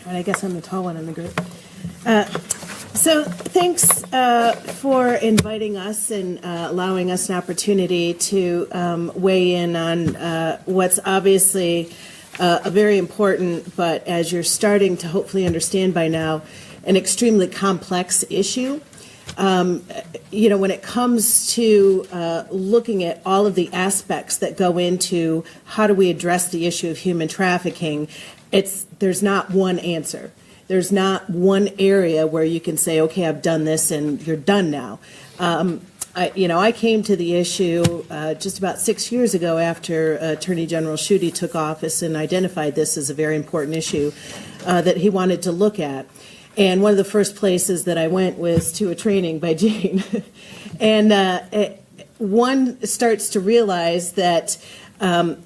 And I guess I'm the tall one in the group. So thanks for inviting us and allowing us an opportunity to weigh in on what's obviously a very important, but as you're starting to hopefully understand by now, an extremely complex issue. You know, when it comes to looking at all of the aspects that go into how do we address the issue of human trafficking, there's not one answer. There's not one area where you can say, okay, I've done this and you're done now. I came to the issue just about 6 years ago after Attorney General Schuette took office and identified this as a very important issue that he wanted to look at. And one of the first places that I went was to a training by Jane. And one starts to realize that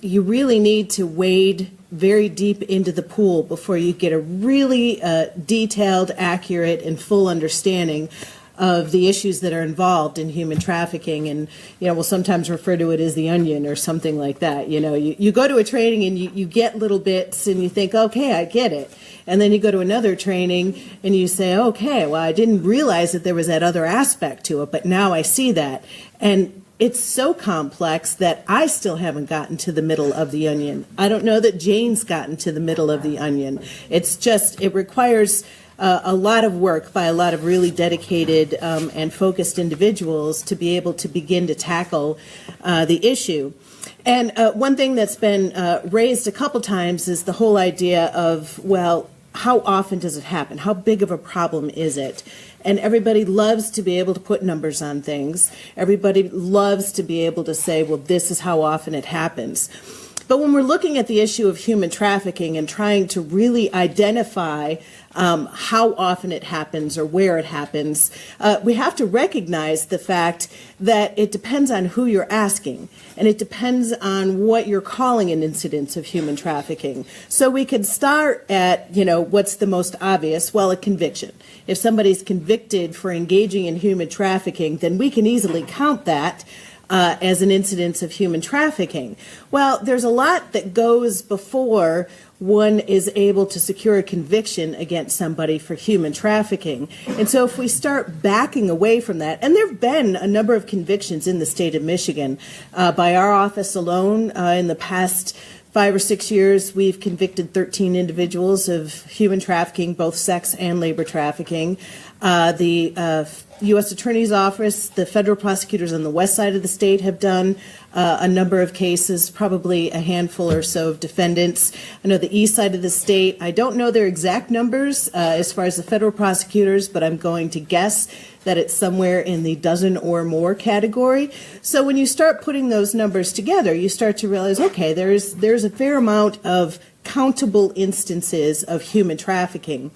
you really need to wade very deep into the pool before you get a really detailed, accurate, and full understanding of the issues that are involved in human trafficking. And, you know, we'll sometimes refer to it as the onion or something like that. You know, you go to a training and you get little bits and you think, okay, I get it. And then you go to another training and you say, okay, well, I didn't realize that there was that other aspect to it, but now I see that. And it's so complex that I still haven't gotten to the middle of the onion. I don't know that Jane's gotten to the middle of the onion. It's just, it requires a lot of work by a lot of really dedicated and focused individuals to be able to begin to tackle the issue. And one thing that's been raised a couple times is the whole idea of, well, how often does it happen? How big of a problem is it? And everybody loves to be able to put numbers on things. Everybody loves to be able to say, well, this is how often it happens. But when we're looking at the issue of human trafficking and trying to really identify how often it happens or where it happens, we have to recognize the fact that it depends on who you're asking, and it depends on what you're calling an incidence of human trafficking. So we could start at, you know, what's the most obvious? Well, a conviction. If somebody's convicted for engaging in human trafficking, then we can easily count that as an incidence of human trafficking. Well, there's a lot that goes before one is able to secure a conviction against somebody for human trafficking. And so if we start backing away from that, and there have been a number of convictions in the state of Michigan by our office alone in the past 5 or 6 years, we've convicted 13 individuals of human trafficking, both sex and labor trafficking. The U.S. Attorney's Office, the federal prosecutors on the west side of the state have done a number of cases, probably a handful or so of defendants. I know the east side of the state, I don't know their exact numbers as far as the federal prosecutors, but I'm going to guess that it's somewhere in the dozen or more category. So when you start putting those numbers together, you start to realize, okay, there's a fair amount of countable instances of human trafficking.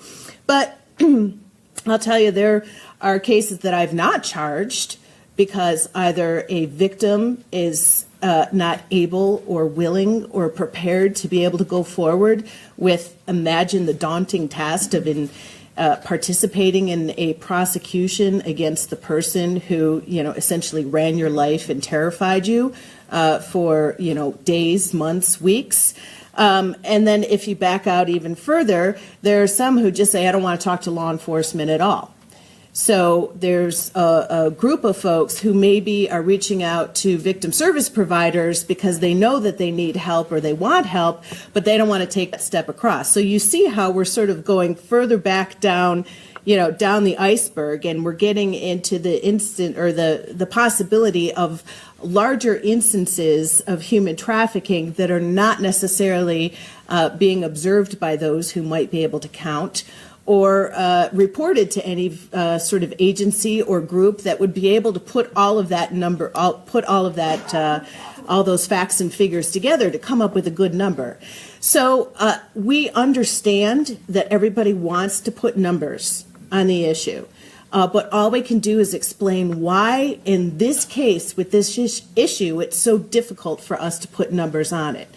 But I'll tell you, there are cases that I've not charged because either a victim is not able or willing or prepared to be able to go forward with, imagine the daunting task of participating in a prosecution against the person who, you know, essentially ran your life and terrified you for, you know, days, months, weeks. And then if you back out even further, there are some who just say, I don't want to talk to law enforcement at all. So there's a group of folks who maybe are reaching out to victim service providers because they know that they need help or they want help, but they don't want to take that step across. So you see how we're sort of going further back down, you know, down the iceberg, and we're getting into the the possibility of larger instances of human trafficking that are not necessarily being observed by those who might be able to count or reported to any sort of agency or group that would be able to put all of that all those facts and figures together to come up with a good number. So we understand that everybody wants to put numbers on the issue. But all we can do is explain why, in this case, with this issue, it's so difficult for us to put numbers on it.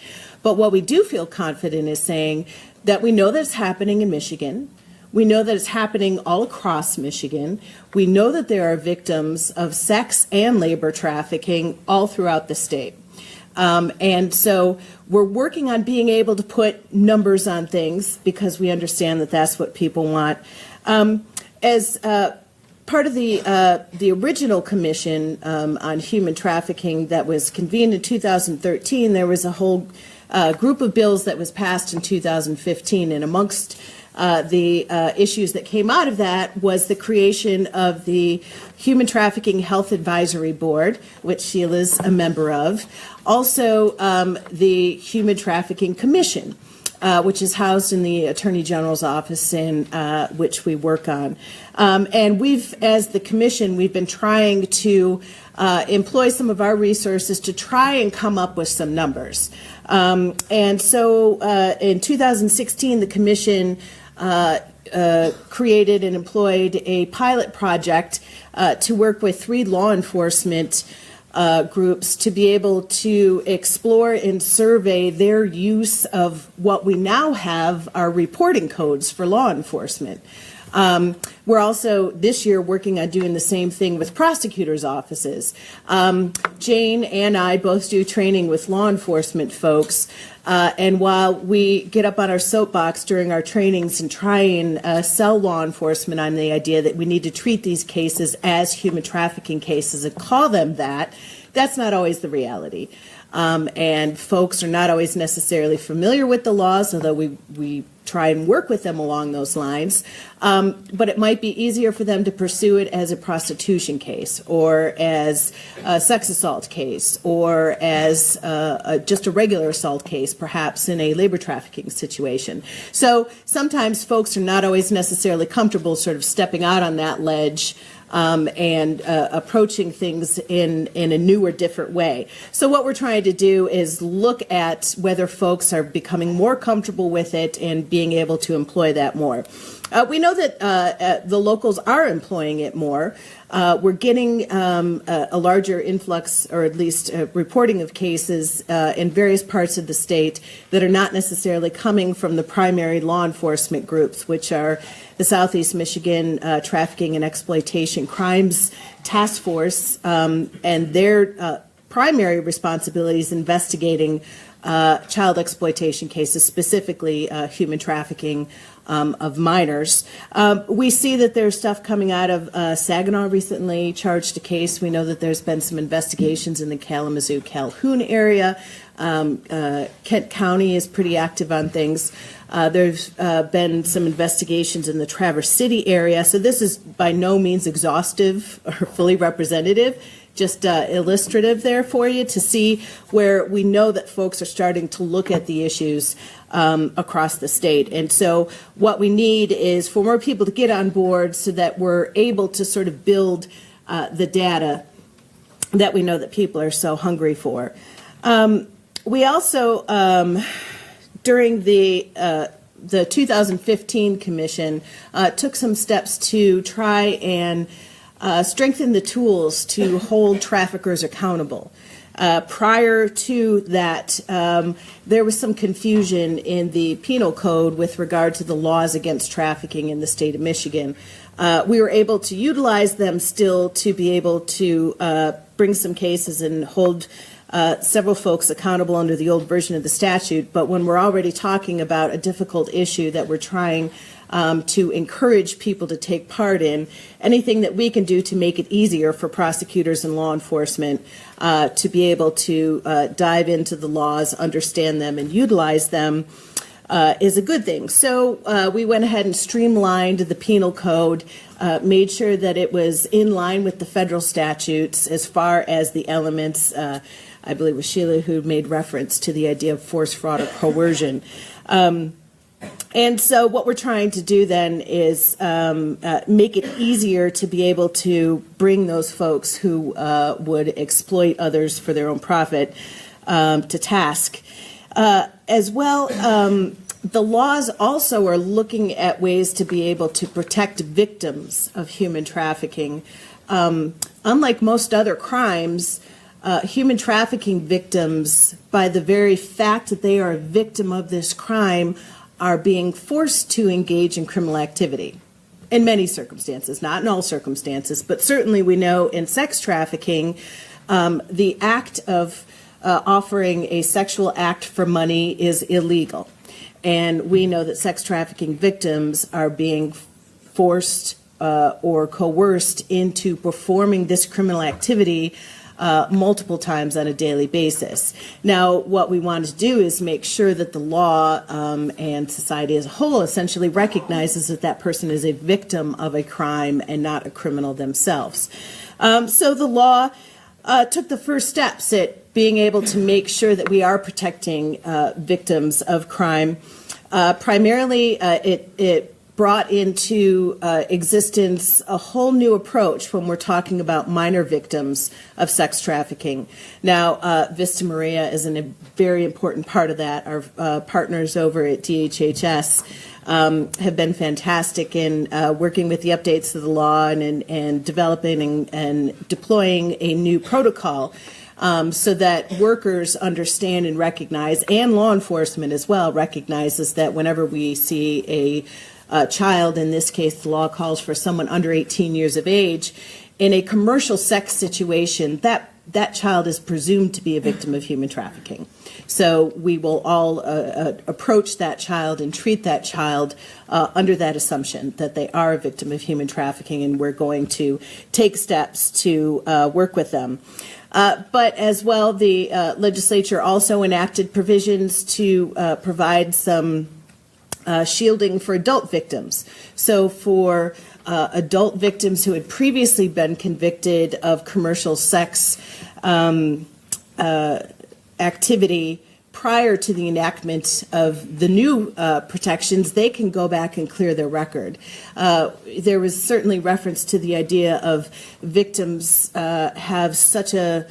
But what we do feel confident is saying that we know that it's happening in Michigan. We know that it's happening all across Michigan. We know that there are victims of sex and labor trafficking all throughout the state. And so we're working on being able to put numbers on things because we understand that that's what people want. As part of the original commission on human trafficking that was convened in 2013, there was a whole group of bills that was passed in 2015, and amongst the issues that came out of that was the creation of the Human Trafficking Health Advisory Board, which Sheila's a member of. Also, the Human Trafficking Commission, which is housed in the Attorney General's office, and which we work on. And we've, as the commission, we've been trying to employ some of our resources to try and come up with some numbers. And so in 2016, the commission created and employed a pilot project to work with 3 law enforcement groups to be able to explore and survey their use of what we now have are reporting codes for law enforcement. We're also this year working on doing the same thing with prosecutors' offices. Jane and I both do training with law enforcement folks, and while we get up on our soapbox during our trainings and try and sell law enforcement on the idea that we need to treat these cases as human trafficking cases and call them that, that's not always the reality. And folks are not always necessarily familiar with the laws, although we try and work with them along those lines. But it might be easier for them to pursue it as a prostitution case, or as a sex assault case, or as just a regular assault case, perhaps in a labor trafficking situation. So sometimes folks are not always necessarily comfortable sort of stepping out on that ledge and approaching things in a new or different way. So what we're trying to do is look at whether folks are becoming more comfortable with it and being able to employ that more. We know that the locals are employing it more. We're getting a larger influx, or at least reporting of cases in various parts of the state that are not necessarily coming from the primary law enforcement groups, which are the Southeast Michigan Trafficking and Exploitation Crimes Task Force, and their primary responsibility is investigating child exploitation cases, specifically human trafficking of minors. We see that there's stuff coming out of Saginaw recently charged a case. We know that there's been some investigations in the Kalamazoo, Calhoun area. Kent County is pretty active on things. There's been some investigations in the Traverse City area. So this is by no means exhaustive or fully representative, just illustrative there for you to see where we know that folks are starting to look at the issues across the state. And so what we need is for more people to get on board so that we're able to sort of build the data that we know that people are so hungry for. We also, during the 2015 commission, took some steps to try and strengthen the tools to hold traffickers accountable. Prior to that, there was some confusion in the penal code with regard to the laws against trafficking in the state of Michigan. We were able to utilize them still to be able to bring some cases and hold several folks accountable under the old version of the statute. But when we're already talking about a difficult issue that we're trying to encourage people to take part in, anything that we can do to make it easier for prosecutors and law enforcement to be able to dive into the laws, understand them, and utilize them is a good thing. So we went ahead and streamlined the penal code, made sure that it was in line with the federal statutes as far as the elements. I believe it was Sheila who made reference to the idea of force, fraud, or coercion. And so what we're trying to do then is make it easier to be able to bring those folks who would exploit others for their own profit to task. As well, the laws also are looking at ways to be able to protect victims of human trafficking. Unlike most other crimes, human trafficking victims, by the very fact that they are a victim of this crime, are being forced to engage in criminal activity in many circumstances, not in all circumstances, but certainly we know in sex trafficking, the act of offering a sexual act for money is illegal. And we know that sex trafficking victims are being forced or coerced into performing this criminal activity multiple times on a daily basis. Now, what we want to do is make sure that the law and society as a whole essentially recognizes that that person is a victim of a crime and not a criminal themselves. So the law took the first steps at being able to make sure that we are protecting victims of crime. Primarily, it brought into existence a whole new approach when we're talking about minor victims of sex trafficking. Now, Vista Maria is a very important part of that. Our partners over at DHHS have been fantastic in working with the updates to the law and developing and deploying a new protocol so that workers understand and recognize, and law enforcement as well recognizes that whenever we see a child, in this case the law calls for someone under 18 years of age, in a commercial sex situation, that child is presumed to be a victim of human trafficking. So we will all approach that child and treat that child under that assumption that they are a victim of human trafficking, and we're going to take steps to work with them. But as well, the legislature also enacted provisions to provide some shielding for adult victims. So for adult victims who had previously been convicted of commercial sex activity prior to the enactment of the new protections, they can go back and clear their record. There was certainly reference to the idea of victims have such a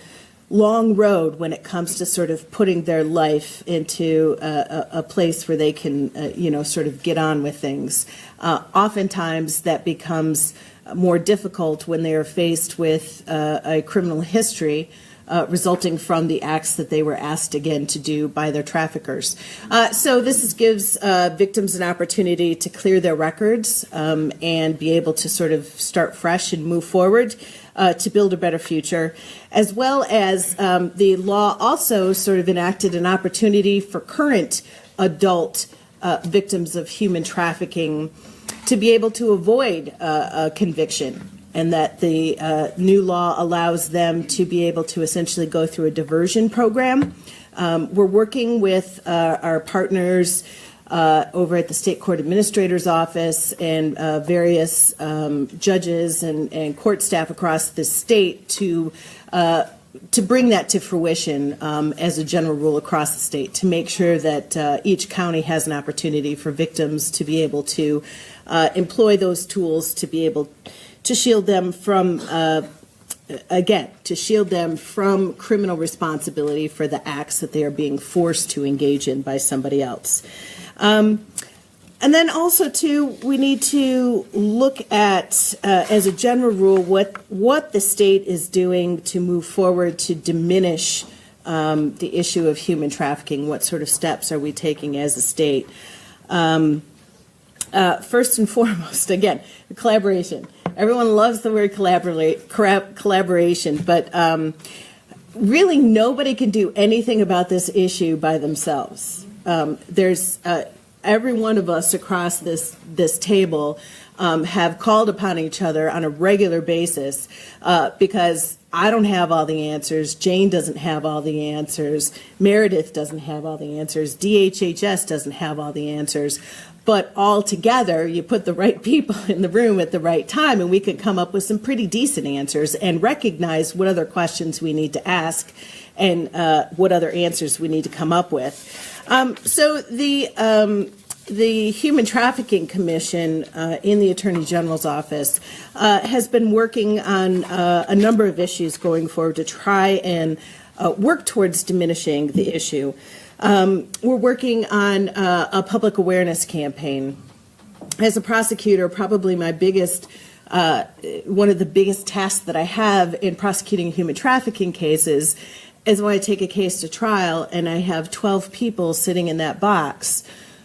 long road when it comes to sort of putting their life into a place where they can, sort of get on with things. Oftentimes that becomes more difficult when they are faced with a criminal history resulting from the acts that they were asked again to do by their traffickers. So this gives victims an opportunity to clear their records and be able to sort of start fresh and move forward to build a better future, as well as the law also sort of enacted an opportunity for current adult victims of human trafficking to be able to avoid a conviction, and that the new law allows them to be able to essentially go through a diversion program. We're working with our partners over at the State Court Administrator's Office and various judges and court staff across the state to bring that to fruition as a general rule across the state, to make sure that each county has an opportunity for victims to be able to employ those tools to be able to shield them from, to shield them from criminal responsibility for the acts that they are being forced to engage in by somebody else. And then also, too, we need to look at, as a general rule, what the state is doing to move forward to diminish the issue of human trafficking. What sort of steps are we taking as a state? First and foremost, again, collaboration. Everyone loves the word collaboration, but really nobody can do anything about this issue by themselves. There's every one of us across this table have called upon each other on a regular basis because I don't have all the answers, Jane doesn't have all the answers, Meredith doesn't have all the answers, DHHS doesn't have all the answers. But all together, you put the right people in the room at the right time, and we could come up with some pretty decent answers and recognize what other questions we need to ask and what other answers we need to come up with. So the Human Trafficking Commission in the Attorney General's office has been working on a number of issues going forward to try and work towards diminishing the issue. We're working on a public awareness campaign. As a prosecutor, probably my biggest, one of the biggest tasks that I have in prosecuting human trafficking cases is when I take a case to trial and I have 12 people sitting in that box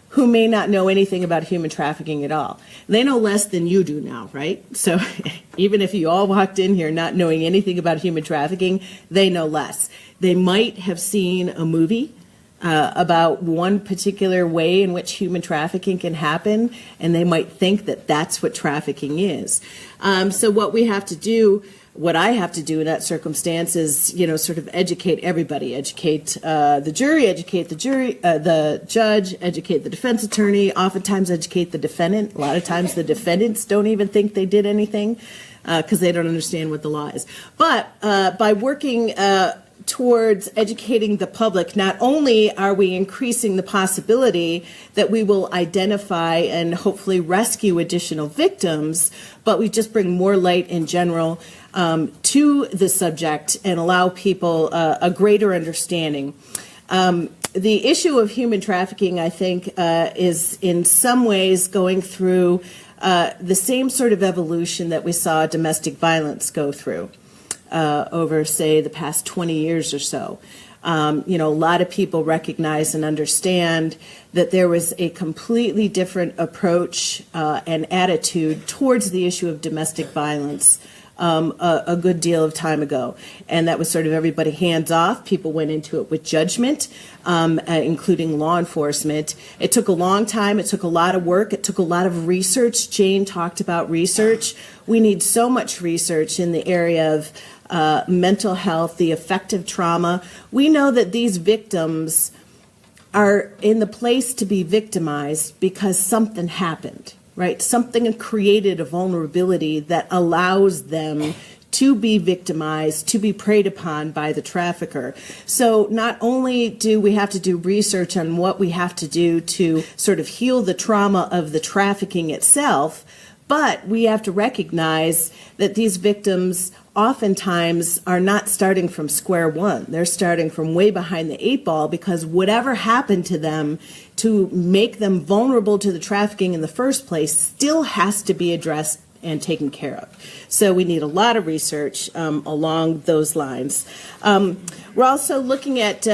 who may not know anything about human trafficking at all. They know less than you do now, right? So even if you all walked in here not knowing anything about human trafficking, they know less. They might have seen a movie about one particular way in which human trafficking can happen, and they might think that that's what trafficking is. So what we have to do, what I have to do in that circumstance is, sort of educate everybody, educate the jury, the judge, educate the defense attorney, oftentimes educate the defendant. A lot of times the defendants don't even think they did anything because they don't understand what the law is. But by working towards educating the public, not only are we increasing the possibility that we will identify and hopefully rescue additional victims, but we just bring more light in general to the subject and allow people a greater understanding. The issue of human trafficking, I think, is in some ways going through the same sort of evolution that we saw domestic violence go through over, say, the past 20 years or so. A lot of people recognize and understand that there was a completely different approach and attitude towards the issue of domestic violence a good deal of time ago. And that was sort of everybody hands off. People went into it with judgment, including law enforcement. It took a long time. It took a lot of work. It took a lot of research. Jane talked about research. We need so much research in the area of mental health, the effective trauma. We know that these victims are in the place to be victimized because something happened, right? Something created a vulnerability that allows them to be victimized, to be preyed upon by the trafficker. So not only do we have to do research on what we have to do to sort of heal the trauma of the trafficking itself, but we have to recognize that these victims oftentimes are not starting from square one. They're starting from way behind the eight ball because whatever happened to them to make them vulnerable to the trafficking in the first place still has to be addressed and taken care of. So we need a lot of research along those lines. We're also looking at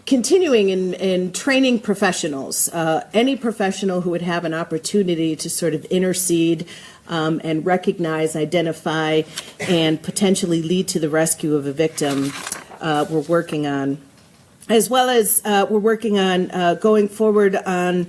continuing in training professionals, any professional who would have an opportunity to sort of intercede and recognize, identify, and potentially lead to the rescue of a victim, we're working on. As well as we're working on going forward on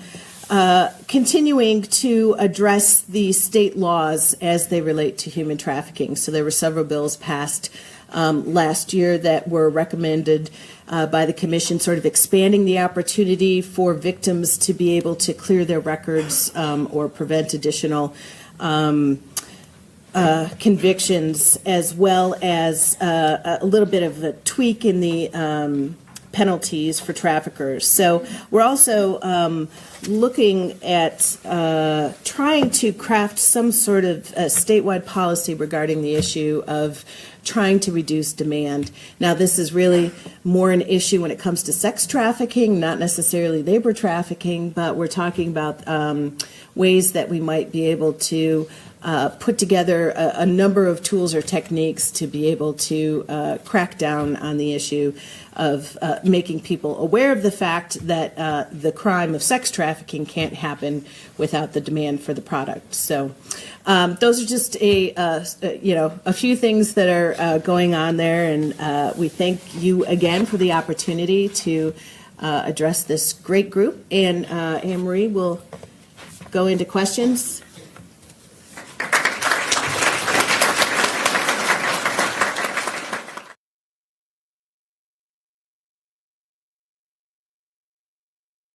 continuing to address the state laws as they relate to human trafficking. So there were several bills passed last year that were recommended by the Commission, sort of expanding the opportunity for victims to be able to clear their records or prevent additional convictions, as well as a little bit of a tweak in the penalties for traffickers. So we're also looking at trying to craft some sort of statewide policy regarding the issue of trying to reduce demand. Now, this is really more an issue when it comes to sex trafficking, not necessarily labor trafficking, but we're talking about ways that we might be able to put together a number of tools or techniques to be able to crack down on the issue of making people aware of the fact that the crime of sex trafficking can't happen without the demand for the product. So those are just a few things that are going on there, and we thank you again for the opportunity to address this great group. And Anne Marie will go into questions.